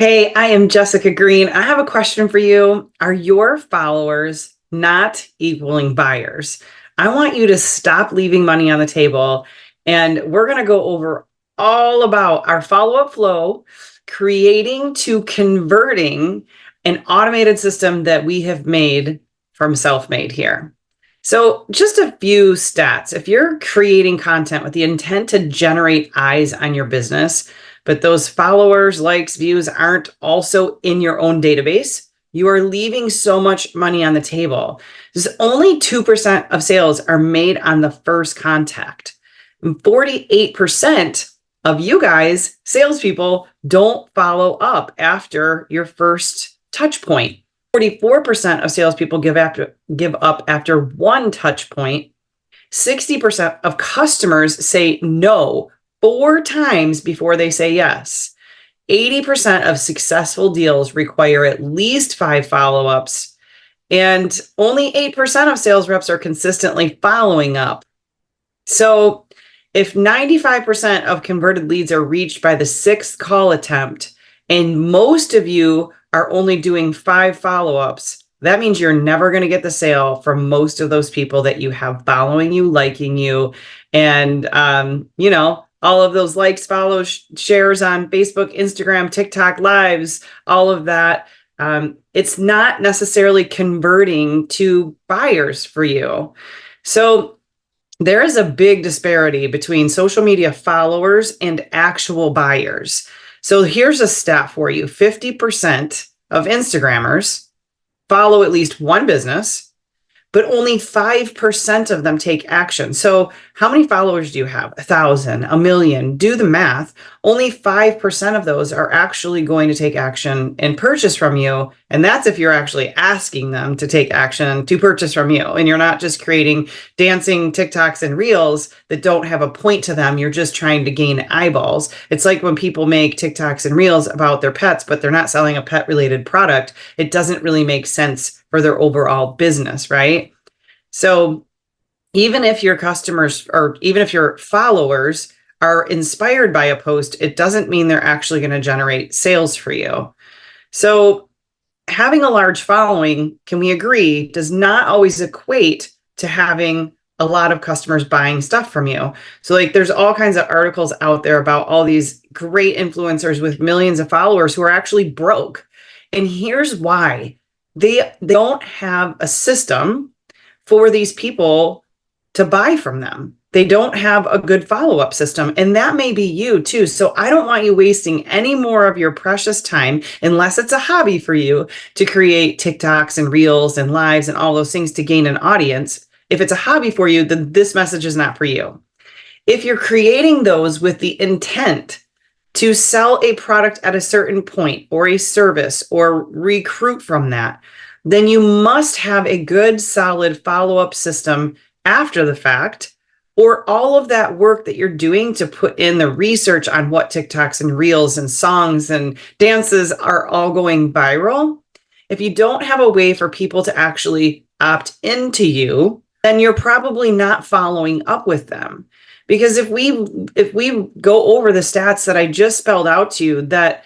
Hey, I am Jessica Green. I have a question for you. Are your followers not equaling buyers? I want you to stop leaving money on the table. And we're going to go over all about our follow-up flow, creating to converting an automated system that we have made from Self-Made here. So just a few stats. If you're creating content with the intent to generate eyes on your business, but those followers, likes, views aren't also in your own database, you are leaving so much money on the table. There's only 2% of sales are made on the first contact. And 48% of you guys, salespeople, don't follow up after your first touch point. 44% of salespeople give up after one touch point. 60% of customers say no 4 times before they say yes. 80% of successful deals require at least 5 follow-ups, and only 8% of sales reps are consistently following up. So if 95% of converted leads are reached by the 6th call attempt, and most of you are only doing 5 follow-ups, that means you're never going to get the sale from most of those people that you have following you, liking you, and all of those likes, follows, shares on Facebook, Instagram, TikTok lives, all of that. It's not necessarily converting to buyers for you. So there is a big disparity between social media followers and actual buyers. So here's a stat for you. 50% of Instagrammers follow at least one business, but only 5% of them take action. So how many followers do you have? 1,000, 1,000,000? Do the math. Only 5% of those are actually going to take action and purchase from you. And that's if you're actually asking them to take action to purchase from you. And you're not just creating dancing TikToks and reels that don't have a point to them. You're just trying to gain eyeballs. It's like when people make TikToks and reels about their pets, but they're not selling a pet related product. It doesn't really make sense for their overall business, right? So even if your customers or even if your followers are inspired by a post, it doesn't mean they're actually going to generate sales for you. So having a large following, can we agree, does not always equate to having a lot of customers buying stuff from you. So like there's all kinds of articles out there about all these great influencers with millions of followers who are actually broke. And here's why. They don't have a system for these people to buy from them. They don't have a good follow-up system, and that may be you too. So I don't want you wasting any more of your precious time, unless it's a hobby for you, to create TikToks and reels and lives and all those things to gain an audience. If it's a hobby for you, then this message is not for you. If you're creating those with the intent to sell a product at a certain point or a service or recruit from that, then you must have a good, solid follow-up system after the fact, or all of that work that you're doing to put in the research on what TikToks and reels and songs and dances are all going viral. If you don't have a way for people to actually opt into you, then you're probably not following up with them. Because if we go over the stats that I just spelled out to you, that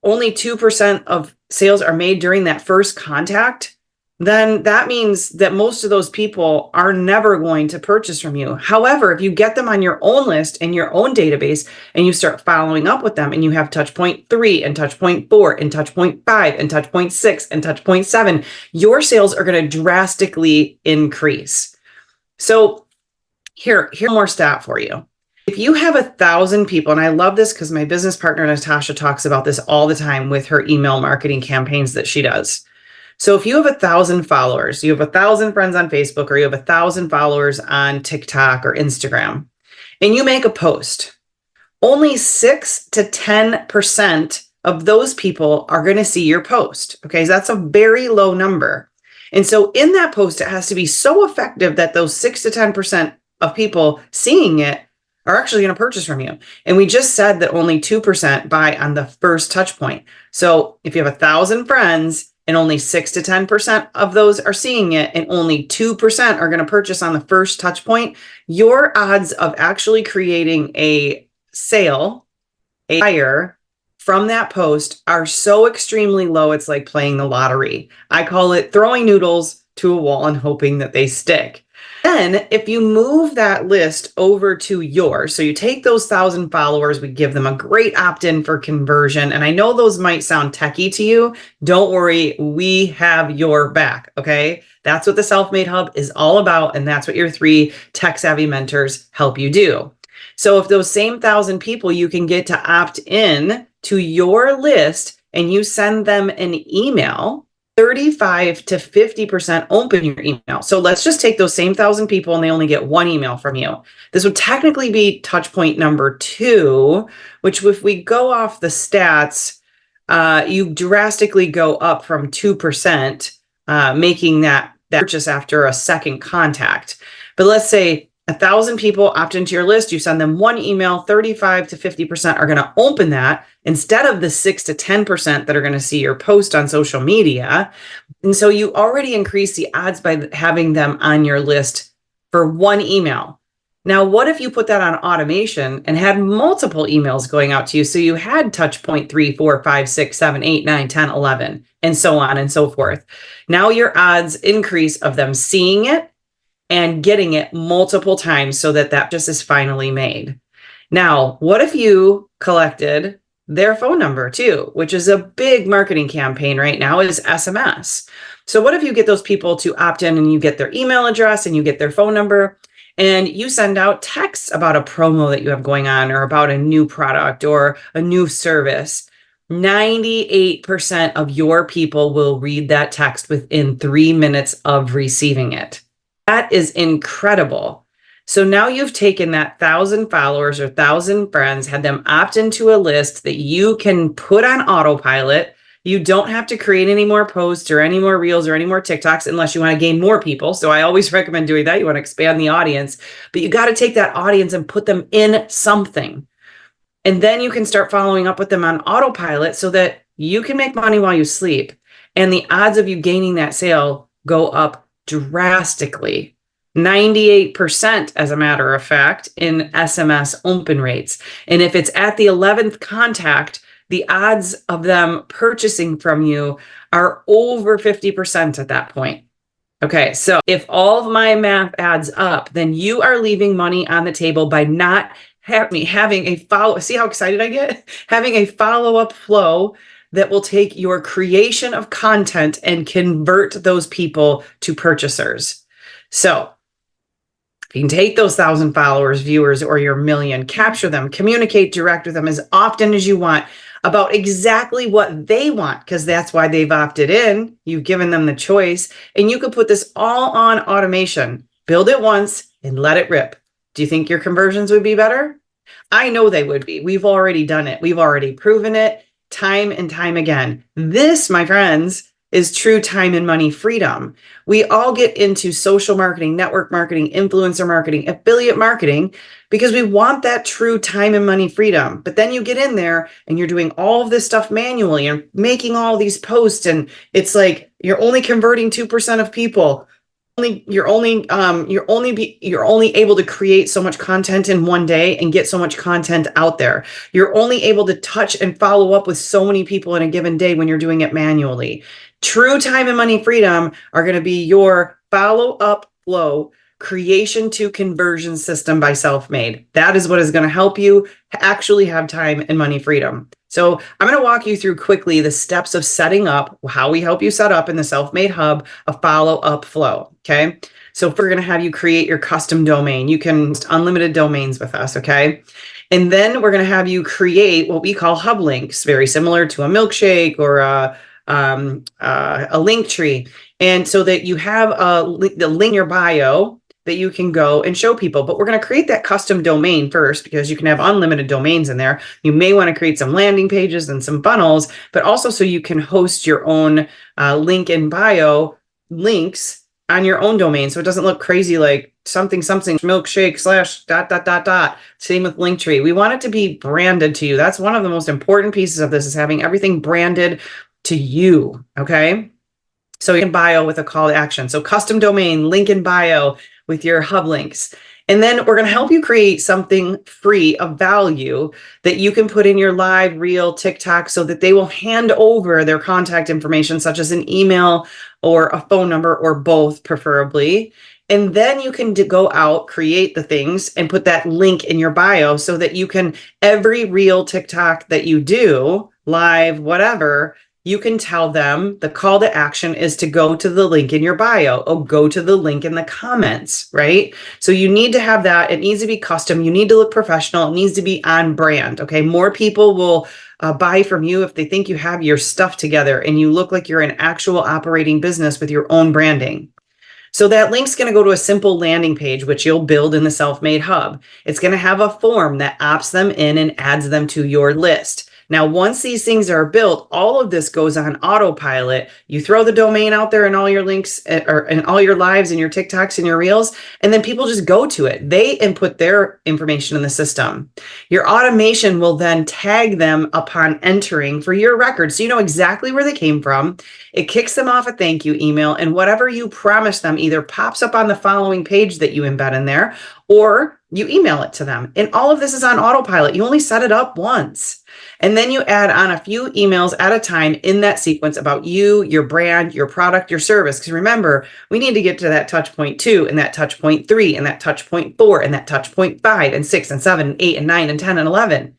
only 2% of sales are made during that first contact, then that means that most of those people are never going to purchase from you. However, if you get them on your own list and your own database and you start following up with them and you have touch point 3 and touch point 4 and touch point 5 and touch point 6 and touch point 7, your sales are going to drastically increase. So here's more stat for you. If you have 1,000 people, and I love this because my business partner, Natasha, talks about this all the time with her email marketing campaigns that she does. So if you have 1,000 followers, you have 1,000 friends on Facebook, or you have 1,000 followers on TikTok or Instagram, and you make a post, only 6 to 10% of those people are going to see your post. Okay, so that's a very low number. And so in that post, it has to be so effective that those 6 to 10% of people seeing it are actually going to purchase from you. And we just said that only 2% buy on the first touch point. So if you have 1,000 friends and only 6 to 10% of those are seeing it and only 2% are going to purchase on the first touch point, your odds of actually creating a sale, a buyer from that post are so extremely low, it's like playing the lottery. I call it throwing noodles to a wall and hoping that they stick. Then if you move that list over to yours, so you take those 1,000 followers, we give them a great opt-in for conversion. And I know those might sound techie to you. Don't worry, we have your back, okay? That's what the Self-Made Hub is all about. And that's what your 3 tech-savvy mentors help you do. So if those same 1,000 people you can get to opt in to your list and you send them an email, 35 to 50% open your email. So let's just take those same 1,000 people and they only get 1 email from you. This would technically be touch point number 2, which if we go off the stats, you drastically go up from 2%, making that purchase after a second contact. But let's say 1,000 people opt into your list, you send them 1 email, 35 to 50% are going to open that instead of the 6 to 10% that are going to see your post on social media. And so you already increase the odds by having them on your list for 1 email. Now, what if you put that on automation and had multiple emails going out to you? So you had touch point 3, 4, 5, 6, 7, 8, 9, 10, 11, and so on and so forth. Now your odds increase of them seeing it and getting it multiple times so that just is finally made. Now, what if you collected their phone number too, which is a big marketing campaign right now, is SMS. So what if you get those people to opt in and you get their email address and you get their phone number and you send out texts about a promo that you have going on or about a new product or a new service? 98% of your people will read that text within 3 minutes of receiving it. That is incredible. So now you've taken that 1,000 followers or 1,000 friends, had them opt into a list that you can put on autopilot. You don't have to create any more posts or any more reels or any more TikToks unless you want to gain more people. So I always recommend doing that. You want to expand the audience, but you got to take that audience and put them in something. And then you can start following up with them on autopilot so that you can make money while you sleep. And the odds of you gaining that sale go up drastically. 98%, as a matter of fact, in SMS open rates. And if it's at the 11th contact, the odds of them purchasing from you are over 50% at that point. Okay, so if all of my math adds up, then you are leaving money on the table by not having a follow. See how excited I get? Having a follow-up flow that will take your creation of content and convert those people to purchasers. So you can take those 1,000 followers, viewers, or your million, capture them, communicate direct with them as often as you want about exactly what they want, because that's why they've opted in. You've given them the choice, and you could put this all on automation. Build it once and let it rip. Do you think your conversions would be better? I know they would be. We've already done it. We've already proven it time and time again. This, my friends, is true time and money freedom. We all get into social marketing, network marketing, influencer marketing, affiliate marketing, because we want that true time and money freedom. But then you get in there and you're doing all of this stuff manually and making all these posts, and it's like you're only converting 2% of people. You're only able to create so much content in one day and get so much content out there. You're only able to touch and follow up with so many people in a given day when you're doing it manually. True time and money freedom are going to be your follow-up flow creation to conversion system by Self-Made. That is what is going to help you actually have time and money freedom. So I'm going to walk you through quickly the steps of setting up, how we help you set up in the Self-Made Hub a follow-up flow. Okay. So if we're going to have you create your custom domain, you can unlimited domains with us. Okay. And then we're going to have you create what we call hub links, very similar to a milkshake or a link tree. And so that you have the link in your bio that you can go and show people. But we're going to create that custom domain first, because you can have unlimited domains in there. You may want to create some landing pages and some funnels, but also so you can host your own link in bio links on your own domain. So it doesn't look crazy like something milkshake / ... Same with Linktree. We want it to be branded to you. That's one of the most important pieces of this, is having everything branded to you. Okay. So in bio with a call to action. So custom domain, link in bio with your hub links. And then we're going to help you create something free of value that you can put in your live, reel, TikTok so that they will hand over their contact information, such as an email or a phone number or both, preferably. And then you can go out, create the things and put that link in your bio so that you can, every reel, TikTok that you do, live, whatever, you can tell them the call to action is to go to the link in your bio or go to the link in the comments, right? So you need to have that. It needs to be custom. You need to look professional. It needs to be on brand. Okay. More people will buy from you if they think you have your stuff together and you look like you're an actual operating business with your own branding. So that link's going to go to a simple landing page, which you'll build in the Self-Made Hub. It's going to have a form that opts them in and adds them to your list. Now, once these things are built, all of this goes on autopilot. You throw the domain out there and all your links or in all your lives and your TikToks and your reels, and then people just go to it. They input their information in the system. Your automation will then tag them upon entering for your record. So you know exactly where they came from. It kicks them off a thank you email, and whatever you promise them either pops up on the following page that you embed in there, or you email it to them. And all of this is on autopilot. You only set it up once. And then you add on a few emails at a time in that sequence about you, your brand, your product, your service. Because remember, we need to get to that touch point 2 and that touch point 3 and that touch point 4 and that touch point 5 and 6 and 7 and 8 and 9 and 10 and 11.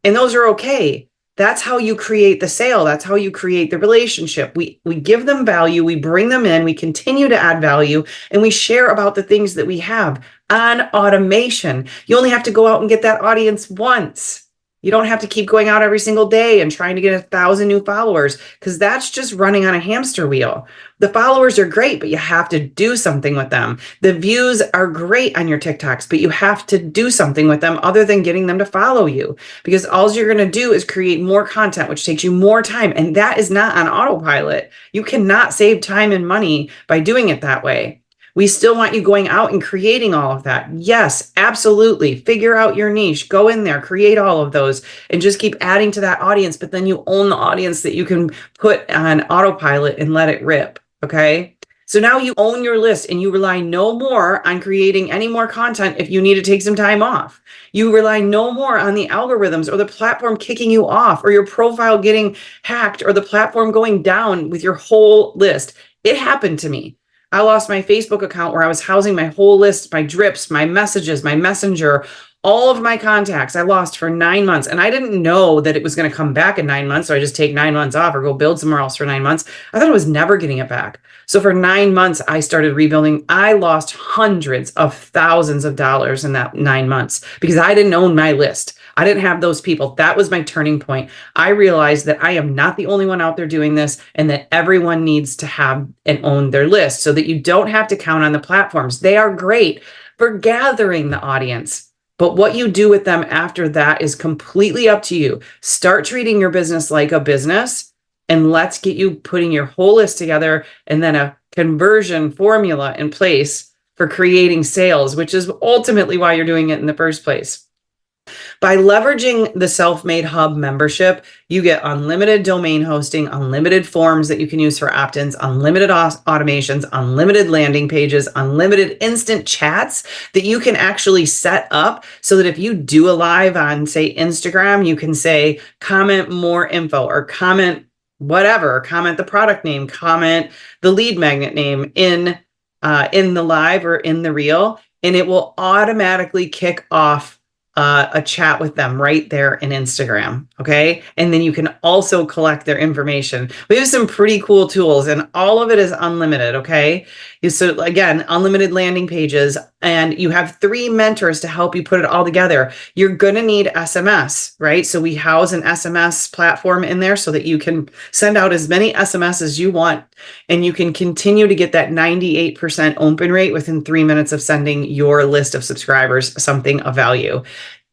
And those are okay. That's how you create the sale. That's how you create the relationship. We give them value. We bring them in. We continue to add value, and we share about the things that we have on automation. You only have to go out and get that audience once. You don't have to keep going out every single day and trying to get 1,000 new followers, because that's just running on a hamster wheel. The followers are great, but you have to do something with them. The views are great on your TikToks, but you have to do something with them other than getting them to follow you, because all you're going to do is create more content, which takes you more time. And that is not on autopilot. You cannot save time and money by doing it that way. We still want you going out and creating all of that. Yes, absolutely. Figure out your niche, go in there, create all of those, and just keep adding to that audience. But then you own the audience that you can put on autopilot and let it rip. Okay. So now you own your list and you rely no more on creating any more content if you need to take some time off. You rely no more on the algorithms or the platform kicking you off or your profile getting hacked or the platform going down with your whole list. It happened to me. I lost my Facebook account where I was housing my whole list, my drips, my messages, my messenger, all of my contacts. I lost for 9 months, and I didn't know that it was going to come back in 9 months. So I just take 9 months off or go build somewhere else for 9 months. I thought I was never getting it back. So for 9 months, I started rebuilding. I lost hundreds of thousands of dollars in that 9 months because I didn't own my list. I didn't have those people. That was my turning point. I realized that I am not the only one out there doing this, and that everyone needs to have and own their list so that you don't have to count on the platforms. They are great for gathering the audience, but what you do with them after that is completely up to you. Start treating your business like a business, and let's get you putting your whole list together and then a conversion formula in place for creating sales, which is ultimately why you're doing it in the first place. By leveraging the Self-Made Hub membership, you get unlimited domain hosting, unlimited forms that you can use for opt-ins, unlimited automations, unlimited landing pages, unlimited instant chats that you can actually set up so that if you do a live on, say, Instagram, you can say, comment more info or comment whatever, comment the product name, comment the lead magnet name in the live or in the reel, and it will automatically kick off a chat with them right there in Instagram. Okay. And then you can also collect their information. We have some pretty cool tools, and all of it is unlimited. Okay. So again, unlimited landing pages, and you have 3 mentors to help you put it all together. You're going to need SMS, right? So we house an SMS platform in there so that you can send out as many SMS as you want, and you can continue to get that 98% open rate within 3 minutes of sending your list of subscribers something of value.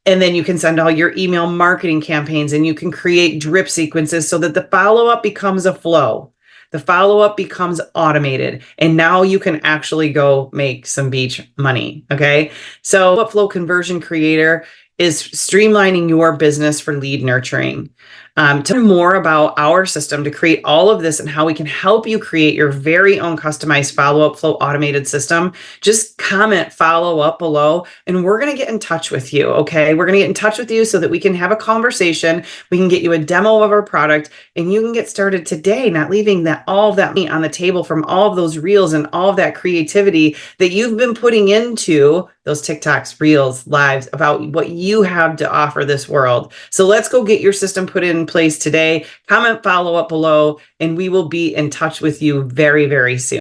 And then you can send all your email marketing campaigns, and you can create drip sequences so that the follow-up becomes a flow. The follow-up becomes automated, and now you can actually go make some beach money. Okay. So Flow Conversion Creator is streamlining your business for lead nurturing. To learn more about our system to create all of this and how we can help you create your very own customized follow-up flow automated system, just comment follow up below and we're going to get in touch with you. Okay. We're going to get in touch with you so that we can have a conversation. We can get you a demo of our product and you can get started today, not leaving all of that meat on the table from all of those reels and all of that creativity that you've been putting into those TikToks, reels, lives about what you have to offer this world. So let's go get your system put in place today. Comment follow up below, and we will be in touch with you very, very soon.